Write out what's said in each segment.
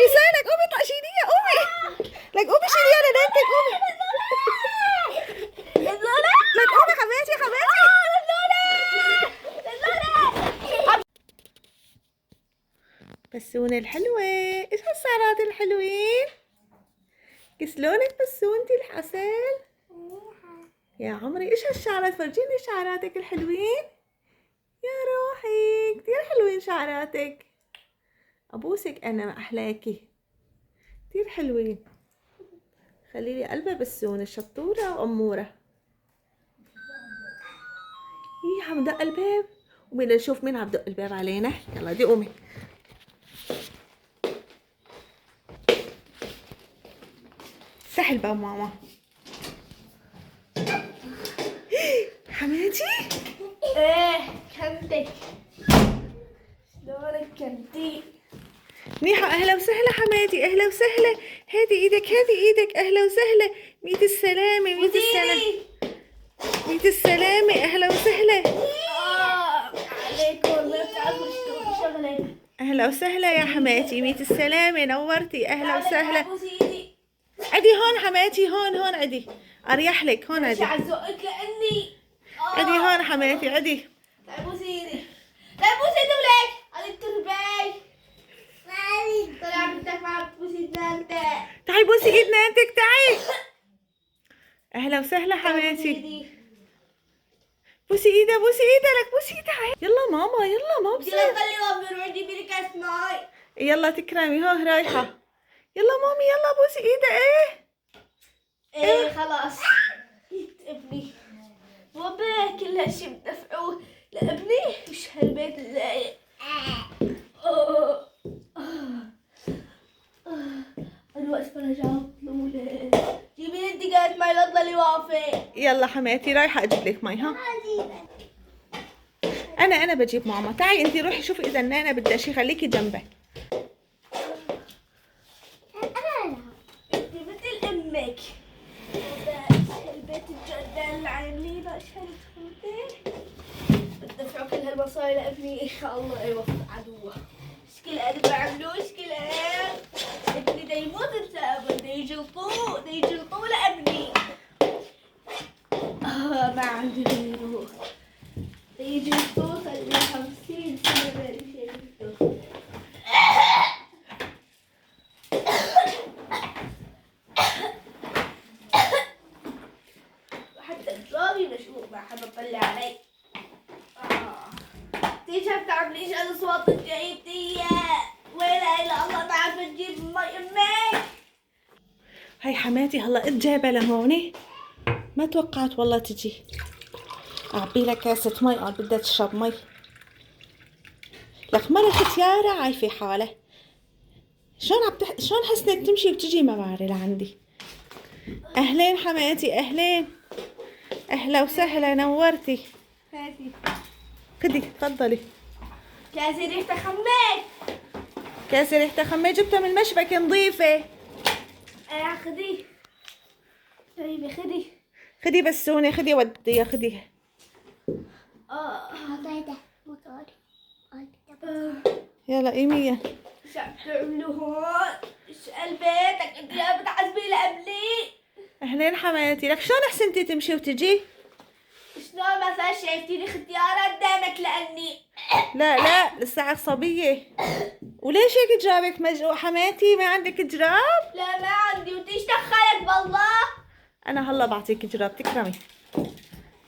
لسانك، قومي اطلع شيليها، قومي. لك قومي شيليها لنانتك، قومي. لك قومي حماتي حماتي. بسونة الحلوة، ايش هالشعرات الحلوين؟ كسلونك بسونتي العسل؟ يا عمري ايش هالشعرات؟ فرجيني شعراتك الحلوين. يا روحي كتير حلوين شعراتك. ابوسك انا ما احلاكي، كتير حلوين. خليلي قلبها بسونة شطورة وأمورة. ايه عم دق الباب؟ قومي لنشوف مين عم دق الباب علينا. يلا دي قومي. افتحي الباب ماما. حماتي؟ ايه كنتك شلونك كنتي؟ منيحة، أهلا وسهلا حماتي، أهلا وسهلا. هاتي إيدك هاتي إيدك، أهلا وسهلا. ميت السلامة ميت السلامة ميت السلامة، أهلا وسهلا. عليكم ما بتعرفوا شغلك. أهلا وسهلا يا حماتي، ميت السلامة، نورتي، أهلا وسهلا. عدي هون حماتي، هون عدي، أريح لك، هون عدي. عزوقك لأني عدي هون حماتي، عدي. تعي بوسي ايدي، تعي بوسي ايدي ولك على الترباي. طلع بدك ما بتبوسي نانتك. تعي بوسي إيد نانتك، تعي. أهلا وسهلا حماتي. بوسي إيدها بوسي إيدها، لك بوسي إيدها. يلا ماما يلا ما بصير. يلا خلي وابن عندي بيدي كاس ماي. يلا تكرمي، هو رايحة. يلا مامي يلا بوسي إيدها. ايه خلاص جيت ابني. بابا كل هالشي بدفعوه لابني، مش هالبيت الزايق. الوقت فرجعت لولد. جيبي لي الدقات ماي لا تضلي واقفة. يلا حماتي رايحة أجيب لك مي. ها أنا بجيب ماما. تعي أنتي روحي شوفي إذا النانا بدها شي، خليكي جنبها. انتي مثل امك. البيت الجدال اللي عاملينه اشهد تفوتي. بدفعوا كل هالمصاري لابني ان شاء الله يوفق عدوه. مشكلة قد بعملوا مشكلة. ابني دا يموت بسببه، دا يجلطوه لابني. ما عندي غيره. دا يجلطوه صار لي 50 سنة ما جلطوه. حتى الجوابي مشهور ما حد طلع علي. تيجي بتعمليش الاصوات الجايتية. ولا الا الله تعرف تجيب مي امك. هاي حماتي هلا جايبة لهوني، ما توقعت والله تجي. أعبي لها كاسة مي، قال بدها تشرب مي. لك مرخت يارا عايفة حالة. شلون حسنت تمشي وتجي ما بعرف لعندي. أهلين حماتي أهلين، أهلا وسهلا نورتي. هاتي خدي تفضلي. كاسة ريحتها خميت. كاسة ريحتها خمي، جبتها من المشبكة نظيفة. خدي طيب خدي. خدي بسونة، خدي وديها خديها. يلا إيمية. شو عم تعملوا هون؟ ايش قلبيتك انت لا بتعذبي لقبلي؟ أهلين حماتي. لك شلون حسنتي تمشي وتجي؟ شلون مثلا شايفتيني اختيارات قدامك لاني لا لسه عصبية. وليش هيك جرابك حماتي؟ ما عندك جراب؟ لا ما عندي وتيش دخلك بالله. أنا هلا بعطيك جراب تكرمي.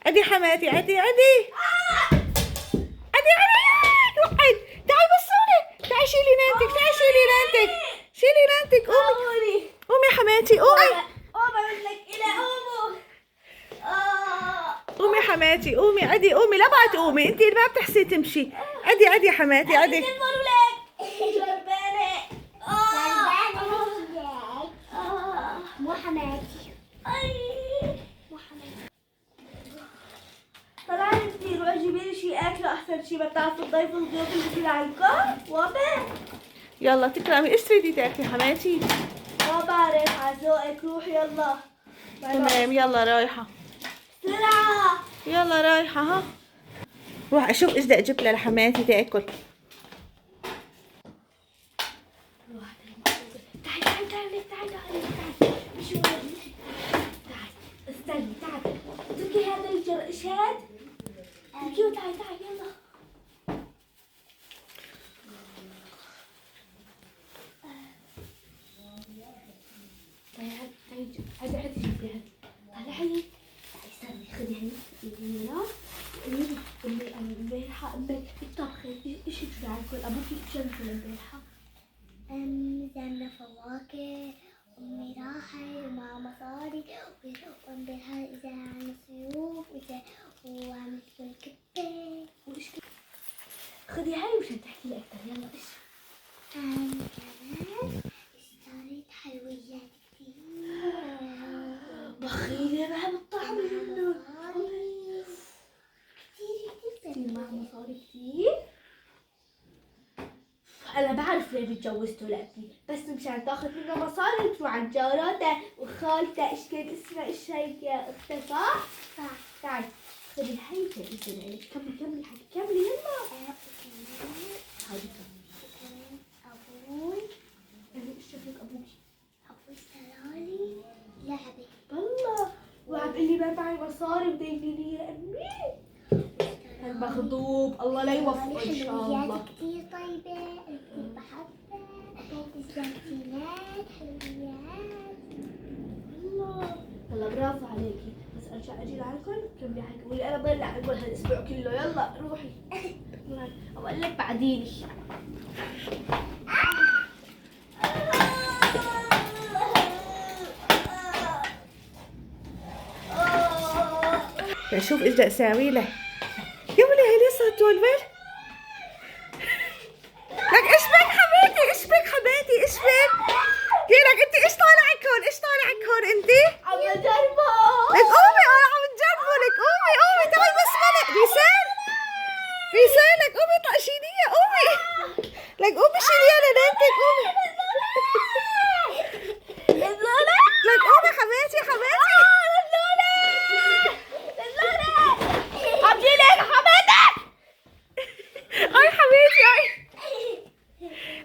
عدي حماتي عدي عدي وقعد. تعي بسونة، تعي شيلي نانتك، تعي شيلي نانتك، شيلي نانتك. قومي قومي حماتي قومي. قومي لك الى قوموا. قومي حماتي قومي، عدي قومي، لا بعد تقومي انتي ما بتحسي تمشي. عدي حماتي عدي. مو حماتي. مو حماتي. طلعي انتي روحي جيبي لي شي اكله احسن شي، ما بتعرفوا الضيف والضيوف اللي بيجي لعندكم. واضح؟ يلا تكرمي. ايش تريدي تاكلي حماتي؟ ما بعرف على ذوقك. روحي يلا. تمام يلا رايحة. بسرعة. يلا رايحة. ها روح اشوف ايش بدي اجيب لها لحماتي تاكل. تعالي تعالي مش تعالي استني تعالي اتركي هذا الجرشات اتركيه تعالي يلا هذا طلعي استني خذي هني هنا اللي البارحة أمك الطبخ إيش تجري على الكل أبوكي شو مثل البارحة؟ زعمنا فواكه أمي راحت وماما صاري وامبارحة إذا عنا صيوف وعملت كل كبة وإيش خذي هاي مشان تحكي لي أكثر يلا إيش؟ كمان اشتريت حلويات كتير بخيلة بحب الطعم منه كتير مع مصاري كتير أنا بعرف ليه اتجوزته لأبني بس مشان تاخذ منه مصاري تروح عند جاراتها وخالتها إيش كان اسمها إيش هيك يا أختها صح؟ صح تعالي خذي هاي جائزة لإلك كملي حكي كملي يلا هادي وكمان أبوي إيش شكلك أبوكي؟ اشترالي لعبة والله وعم قلي ما معي مصاري وديني يا أمي المخضوب الله لا يوفقه إن شاء الله حلويات كتير طيبة كتير بحبها تسلمتينات حلويات الله يلا برافو عليكي بس ارجع اجي لعندكم كملي حكي قولي انا ضل عندكم هالاسبوع كله يلا روحي بقول لك بعديني شوف ايش بدي اساوي له. يا ولي هي لسه تولول. لك ايش بك حبيبتي؟ ايش بك حبيبتي؟ ايش بك؟ لك انت ايش طالعك هون؟ ايش طالعك هون انت؟ عم بجربه لك قومي انا عم تجربه. لك قومي تعي بس ملك ريسان لك قومي طقشينيها قومي. لك قومي شيليها لنانتك قومي. لك قومي حبيبتي اي حبيبتي اي.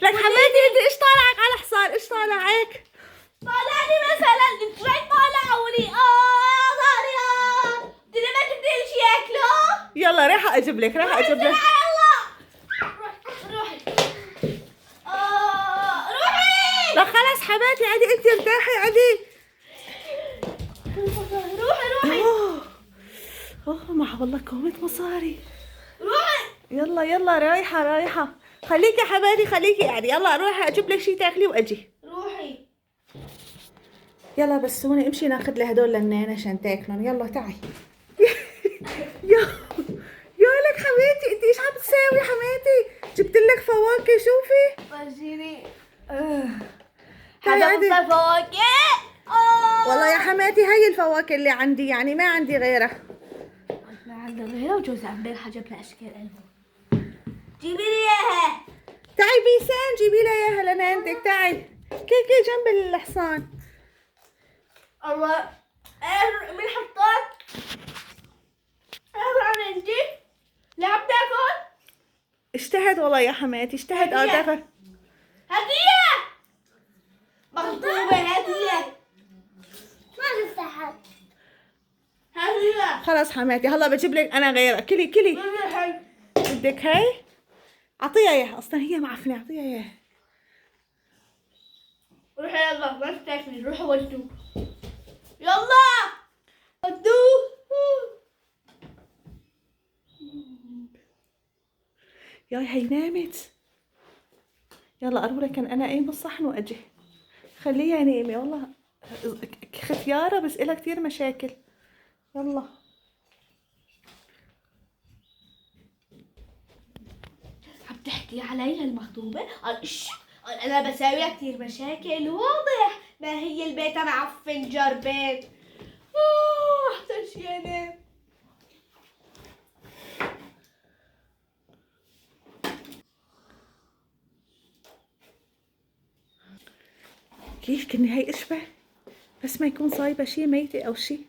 لك حبيبتي انت ايش طالعك على حصان؟ ايش طالعك؟ طالعني مثلا الترين طالعوني ظهري بدي ما تبدي لي شيء ياكله يلا رايحة اجيب لك روحي لا خلاص حبيبتي عادي انت ارتاحي عادي. روحي ما والله كومة مصاري. روحي يلا رايحة خليكي حبيبتي خليكي يعني يلا روحي اجيب لك شيء تاكلي واجي. روحي يلا بس سوني امشي ناخذ لي هدول للنان عشان تاكلن. يلا تعي. يا لك حبيبتي انت ايش عم تساوي حماتي؟ جبت لك فواكه شوفي. فرجيني تعي هذا عادي. فواكه والله يا حماتي هي الفواكه اللي عندي يعني ما عندي غيرها. ما عندنا غيرها وجوزها امبارح جاب لها اشكال الوان جيبي لي اياها تعي بيسان جيبي لها اياها لنانتك. تعي كي جنب الحصان. الله مين حطاك؟ هذا عن عندي لا عم تاكل؟ اجتهد والله يا حماتي اجتهد. تاكل. هدية مخطوبة هدية ما نفتحت هدية خلاص حماتي هلا بجيب لك انا غيرها. كلي بدك هاي؟ اعطيها اياها اصلا هي معفنه. اعطيها اياها. روحي يلا ما تاكلي روحي ودوه يلا ودوه ياي هي نامت. يلا اروح لك انا قايم بالصحن واجي. خليها نايمه والله ختياره بس إلها كتير مشاكل. يلا عم تحكي علي هالمخطوبة؟ قال أنا بساويها كتير مشاكل واضح ما هي البيت معفن جربان. أحسن شي أنام. كيف كني هي اشبه بس ما يكون صايبه شي ميته او شي.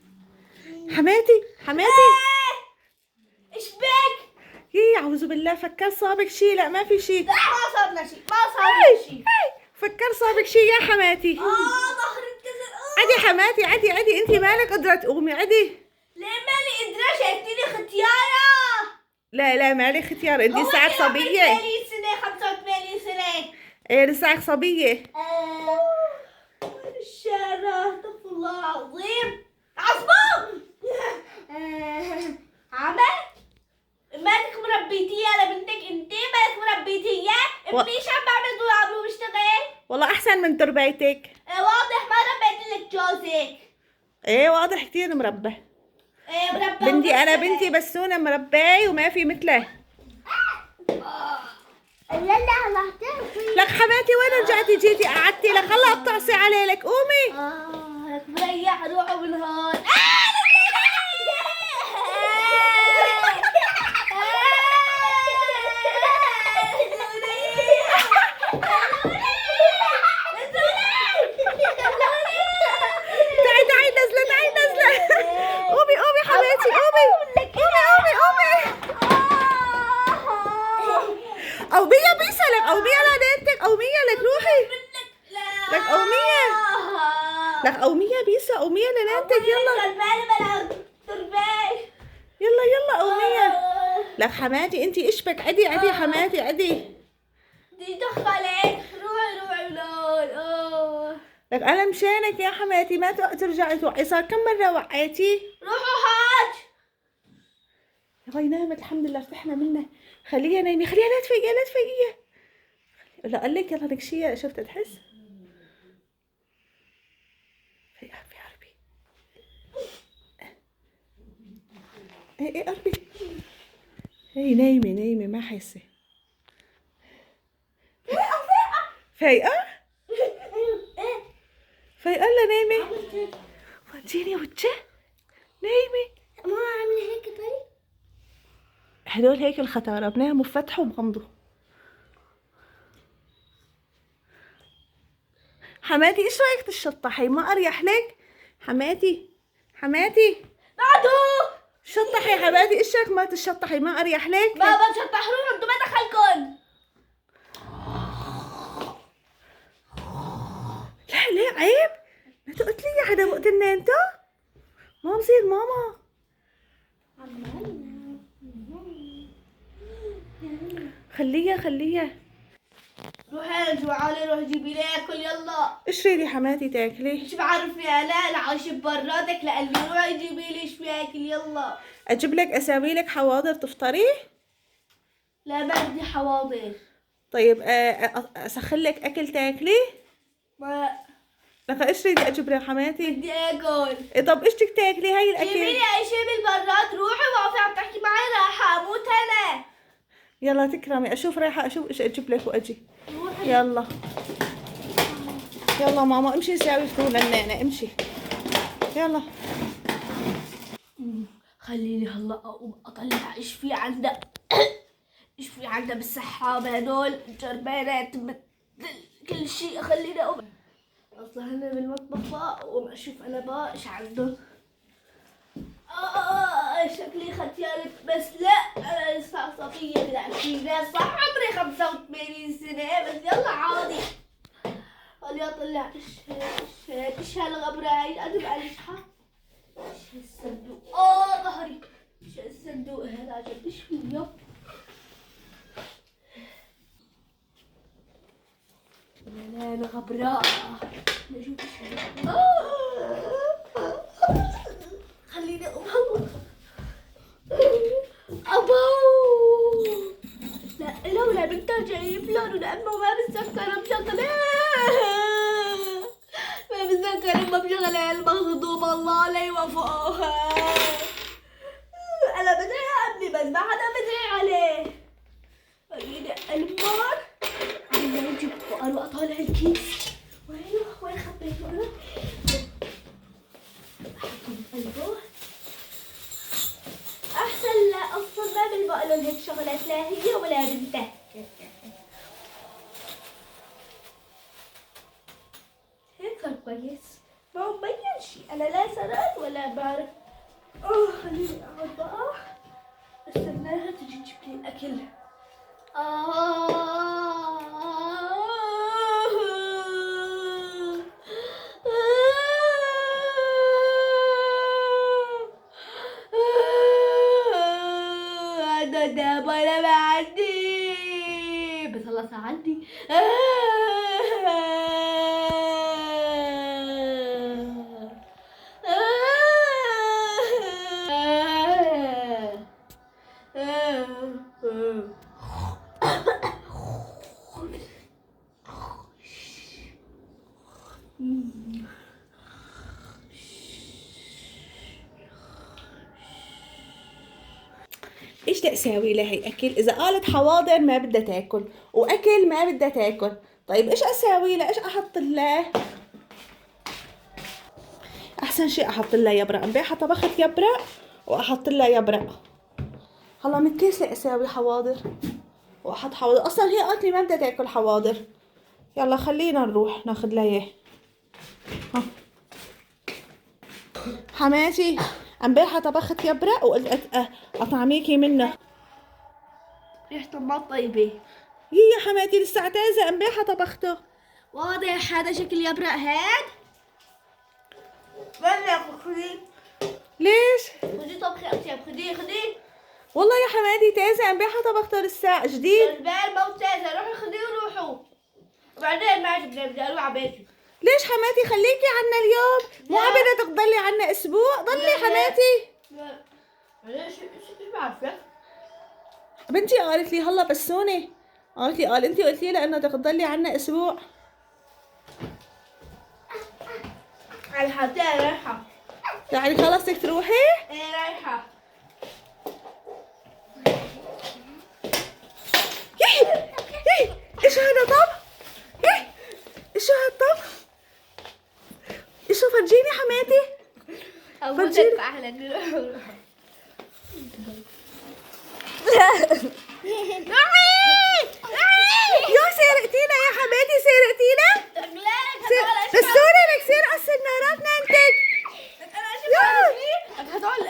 حماتي إيش بك؟ يي اعوذ بالله فكر صابك شي. لا ما في شي. لا ما صابنا شي ما صابنا شي. فكر صابك لك شيء يا حماتي؟ ظهري اتكسر. عدي حماتي، عدي انت مالك قدرة تقومي، عدي. ليه مالي قدرة؟ شايفتيني ختيارة. لا مالي ختيار، انت لسه صبية. 80 سنة 85 سنة. ايه لسه صبية. وين الشارع؟ استغفر الله العظيم. عصبون. عمل؟ مالك مربيتيه على بنتك انت؟ مالك مربيتيه؟ ابني شو عم بعمل طول عمره بيشتغل؟ والله احسن من تربيتك. واضح ما ربيت لك جوزك. ايه واضح كتير مربى. ايه مربى. بنتي انا بنتي بسونة مربية وما في مثله. لا راح تعطي. لك حماتي وين رجعتي جيتي قعدتي لك؟ هلا بتعصي علي لك، قومي. لك مريح روحه من هون. تعي نزلة. قومي حماتي، قومي. قومية بيسا لك، قومية لنانتك، قومية لك روحي. لك قومية. لك قومية بيسا، قومية لنانتك يلا. يلا قومية. لك حماتي انتي اشبك، عدي يا حماتي عدي. بدي دخلك. روحي لون. لك انا مشانك يا حماتي ما ترجعي توعي، صار كم مرة وعيتي؟ روحوا حاج. يا غي نامت الحمد لله ارتحنا منها. خليها نايمة، خليها لا تفيقيها. لا قال لك يلا لك شيء شفت تحس؟ في قربي. ايه قربي. هي نايمة ما حاسة. فايقة؟ فايقة ولا نايمة؟ فرجيني وجهها. نايمة. ما عامله هيك طيب. هدول هيك الختارة بناموا بفتحوا وبغمضوا. حماتي ايش رايك تشطحي؟ ما اريح لك؟ حماتي بعدو. شطحي يا حماتي، ايش رايك ما تشطحي؟ ما اريح لك؟ بابا شطح روحوا انتوا ما دخلكن. لا عيب، ما تقتلي يا حدا وقتلنا انت. ما بصير ماما. خليها. روحي انا جوعانة، روح جيبي لي اكل يلا. ايش تريدي حماتي تاكلي؟ ايش بعرفني انا؟ لا عايشة براتك لقال لي روحي جيبي لي ايش في اكل يلا. اجيب لك اسوي لك حواضر تفطري؟ لا ما بدي حواضر. طيب اسخن لك اكل تاكلي؟ ما لك ايش تريدي اجيب لك حماتي؟ بدي اكل. إيه طب ايش بدك تاكلي؟ هاي الاكل. جيبي لي اي شيء بالبراد. روحي وقفي عم تحكي معي راح اموت انا. يلا تكرمي، اشوف رايحه اشوف ايش اجيب لك واجي. روحي. يلا ماما امشي ساوي فطور للنانا امشي. يلا خليني هلا اقوم اطلع ايش في عندها. ايش في عندها بالسحابة هدول جربانات كل شيء. خليني اقوم اصلا هنا بالمطبخ بقى اقوم اشوف انا بقى ايش عندهم. شكلي ختيارة بس لا انا لسه صبية بالعشرينات صح عمري 85 سنة بس يلا عادي. خليني اطلع ايش هالغبراي انا بعرفها. ايش هالصندوق؟ ظهري. ايش هالصندوق هذا عجب ايش فيه؟ لا غبراء. نشوف ايش خليني اقوم. ابو لا لولا بنتها جايب لون لامه ما بتذكر مشغله. ما بتذكر امه مشغله المغضوب الله لا يوفقها. انا بدري يا ابني بس ما حدا بدري عليه. خليني المار عم اجيب فقر واطالع الكيس. وين خبيته انا؟ احطه بقلبه احسن. لا اصلا ما بلبق لهم هيك شغلات لا هي ولا بنتها. هيك صار كويس. ما هو مبين شي. انا لا سرقت ولا بعرف. خليني اقعد بقى استناها تجي تجيب لي الاكل. عندي. ايش بدي اساوي لها هي اكل؟ اذا قالت حواضر ما بدها تاكل واكل ما بدها تاكل، طيب ايش اساوي لها؟ ايش احط لها؟ احسن شيء احط لها يبرق. امبارحه طبخت يبرق واحط لها يبرق. هلا متكاسله اساوي حواضر واحط حواضر، اصلا هي قالت لي ما بدها تاكل حواضر. يلا خلينا نروح ناخذ لها اياه. حماتي امبارحه طبخت يبرق وقلت اطعميكي منه. ريحته ما طيبة. يا حماتي لسه عتازه، امبارحه طبخته. واضح هذا شكل يبرق هاد. بلغ خذي. ليش؟ خذي طبخي أطيب. خذي. والله يا حماتي تازه، امبارحه طبخته لسه جديد. البال موتازة. روحي خذيه وروحوا. وبعدين ما عجبني بدي اروح على بيتي. ليش حماتي؟ خليكي عنا اليوم، مو لا. بدك تضلي عنا اسبوع؟ ضلي لا. حماتي. لا. ليش بعرفك؟ بنتي قالت لي هلا بسوني، قال انتي قلتي لها انه بدك تضلي عنا اسبوع. على حتى رايحة. يعني خلص بدك تروحي؟ ايه رايحة. ايش هذا طب؟ ايش هالطبخ؟ ايش فرجيني حماتي. فرجيني اهلك. يا سرقتينا يا حماتي، سرقتينا. بسوني لك سرقة السنارات نانتك. هدول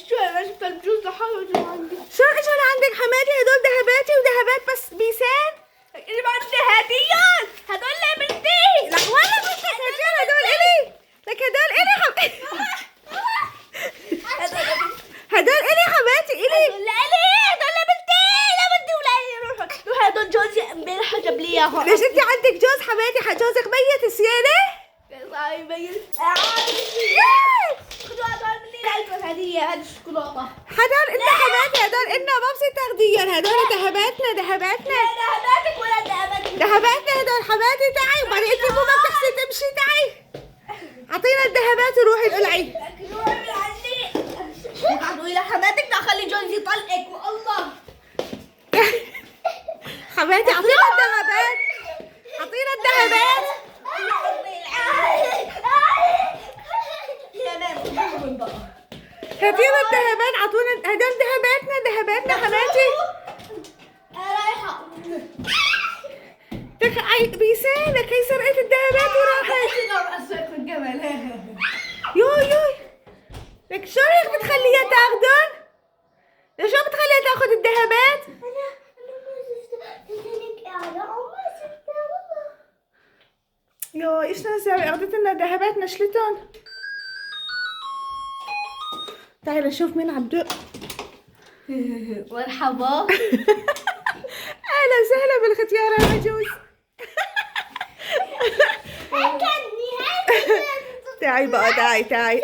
شو انا جبت البجوز لحاله وجوا عندي. شو اجوا لعندك حماتي؟ هدول ذهباتي وذهبات بس بيسان. اللي ما عندي هديات. هدول لبنتي. لك ولا بدك هدول؟ هدول الي. لك هدول الي حماتي. هدول الي حماتي الي. هدول لبنتي ولا روحوا هدول جوزي امبارح جاب لي اياهم. ليش انت عندك جوز حماتي؟ جوزك ميت سيانة؟ خذوا هدول مني لكم هدية. هذه الشوكولاتة. هدول انت حماتي، هدول انا ما بصير تاخديهم، هدول ذهباتنا. ذهباتك ولا ذهباتك؟ ذهباتنا هدول حماتي. تعي وبعدين انت مو ما بتحسي تمشي. تعي اعطينا الذهبات وروحي القلعي. روحي من عندي. قعدوا الى حماتك تخلي جوزي يطلقك والله. حماتي اعطينا الذهبات، اعطينا الذهبات. هاتينا الذهبات، اعطونا هدول ذهباتنا حماتي. رايحة. لك بيسالك هي سرقت الذهبات وراحت. يوي لك شو هيك بتخليها تاخدن؟ ليش شو بتخليها تاخد الذهبات؟ يو ايش بدنا نسوي؟ اخذت لنا ذهباتنا شلتن. تعالي نشوف مين عم دق. مرحبا. اهلا وسهلا بالختيارة العجوز. تعي بقى تعي.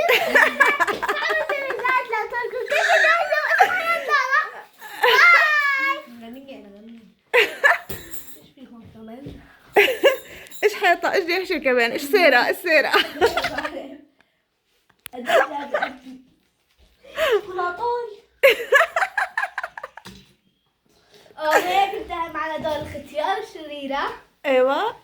ايش حيطلع؟ ايش بدي احكي كمان؟ ايش سيرة؟ هيك انتهى معنا دور الختيار الشريرة. ايوه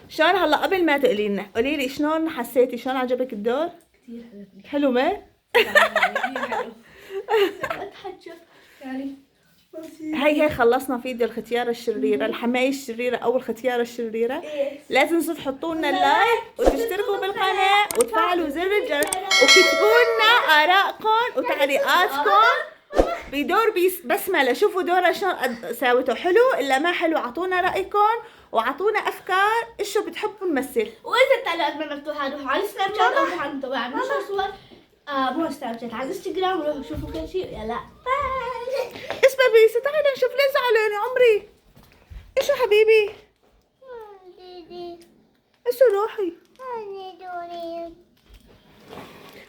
شلون هلا قبل ما تقولي لنا قولي لي شلون حسيتي؟ شلون عجبك الدور؟ كثير حلو ما؟ اتحجب يعني. هي خلصنا فيديو الختيارة الشريرة، الحماية الشريرة أو الختيارة الشريرة. لازم تحطوا لنا اللايك وتشتركوا بالقناة وتفعلوا زر الجرس وكتبوا لنا آرائكم وتعليقاتكم بدور بسملة. شوفوا دورها شلون ساوته، حلو إلا ما حلو؟ أعطونا رأيكم وأعطونا أفكار إيش بتحبوا نمثل. وإذا التعليقات مفتوحة روحوا على السناب شات أو روحوا على طبعا مش صور مو سناب شات، على الانستغرام وروحوا شوفوا كل شيء. يلا باي. اسمع بيسا تعالي نشوف ليه زعلانة عمري. شو حبيبي؟ ديدي شو روحي؟ دوري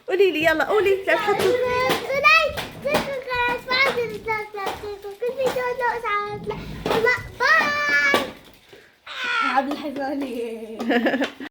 قولي لي يلا قولي لا تحطوا. باي عبد الحزاني